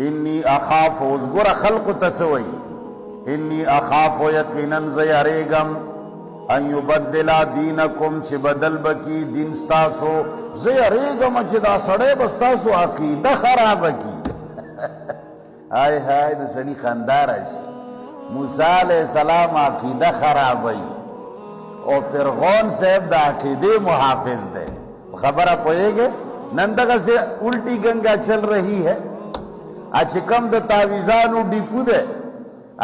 انی اخاف ازگر خلق تسوی انی اخاف یقینا زیاریگم ان یبدلا دینکم چی بدل بکی دین ستاسو زیاریگم چی دا سڑے بستاسو عقیدہ خراب کی آئے ہائے دا سڑی خاندارش موسیٰ علیہ السلام عقیدہ خراب ہوئی اور فرعون صاحب دا عقیدے محافظ دے خبرہ پوئے گے نندگا سے الٹی گنگا چل رہی ہے اچکم دا تاویزانو ڈیپو دے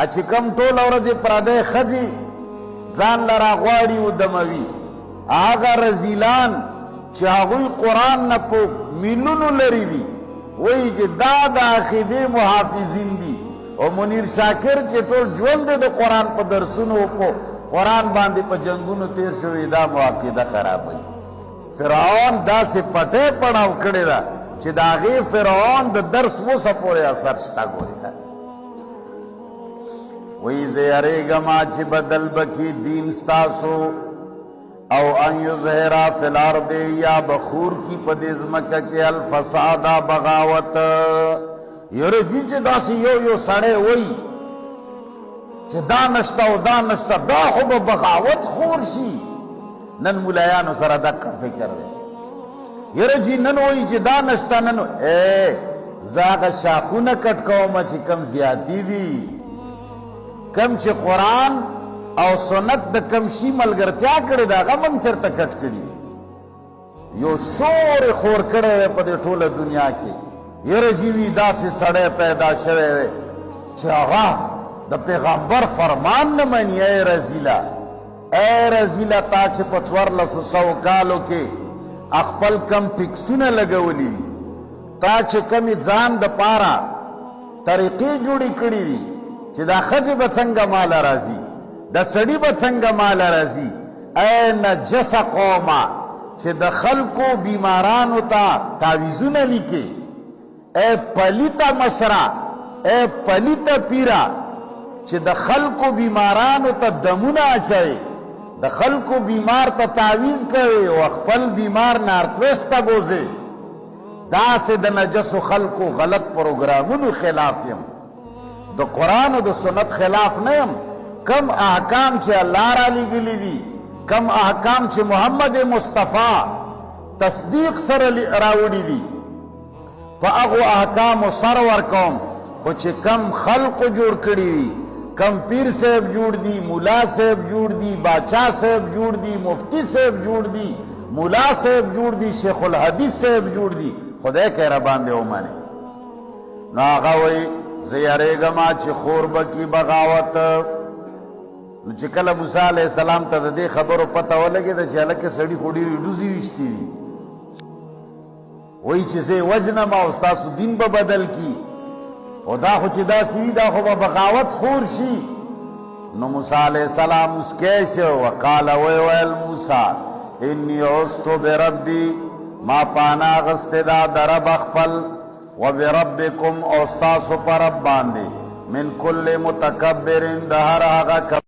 اچکم طول ورد پردے خجی زان لرا غواری و دموی آغا رزیلان چاہوی قرآن نپوک ملونو لری دی وہی چی دا عقیدے محافظین دی اور منیر شاکر چی طول جوند دا قرآن پا درسونو پو قرآن باندے پا جنگونو تیر شوی دا معاقیدہ خراب ہوئی فرعون دا سے پٹے پڑاو کڑے دا چی دا غی فرعون دا درس وہ سپورے اثر شتا گوری دا وی زیارے گما چی بدل بکی دین ستاسو او ان یظہرا فی الارد یا بخور کی پدیز مکہ کے الفسادہ بغاوت یرجی چی دا سی یو سڑے وی چی دا نشتا و دا نشتا دا خوب بغاوت خور شی نن ملایانو سر دقا فکر دے یرجی نن وی چی دا نشتا نن زاغ شاخون کٹ کوما چی کم زیادی دی کم چی قرآن او سنت دا کم شی ملگرتیا کردی دا غمم چرتا کٹ کردی یو شور خور کردی پا دے ٹھول دنیا کی یرجیوی دا سی سڑے پیدا شوے چی آغا دا پیغمبر فرمان نمانی اے رزیلہ تا چی پچور لسو سو کالو کے اخپل کم پکسون لگولی دی تا چی کمی زان دا پارا طریقی جوڑی کری دی چی دا خج بچنگا مالا رازی دا سڑی بچنگا مالا رازی اے نجس قوما چی دا خلقو بیمارانو تا تاویزون لکے اے پلیتا مشرا اے پلیتا پیرا چی دا خلقو بیمارانو تا دمونا اچھائے دا خلقو بیمار تا تعویز کرے و اخپل بیمار نارتویستا بوزے دا سے دا نجس خلقو غلط پروگرامونو خلافیم دا قرآن و دا سنت خلاف نیم کم احکام چی اللہ را لگلی دی کم احکام چی محمد مصطفیٰ تصدیق سر راوڑی دی پا اغو احکام و سرور کوم خوچ کم خلق جوڑ کری دی کم پیر صاحب جوڑ دی مولا صاحب جوڑ دی باچا صاحب جوڑ دی مفتی صاحب جوڑ دی مولا صاحب جوڑ دی شیخ الحدیث صاحب جوڑ دی خدای کہہ رہا باندے ہو مانے نا آغا وی زیارے گما چی خور بکی بغاوت چکل موسیٰ علیہ السلام تا دے خبرو پتہ ہو لگے دا چی حلق سڑی خوڑی ریڈوزی ویشتی دی وہی چیزے وجنما استاسو دین با بدل کی او دا خو چی دا سوی دا خو با بغاوت خور شی نو موسیٰ علیہ السلام اس کیشو وقال ویویل موسیٰ انی عستو بربی ما پانا غست دا درب اخپل و بربکم استاسو پر رب باندے من کل متکبرین دہر آغا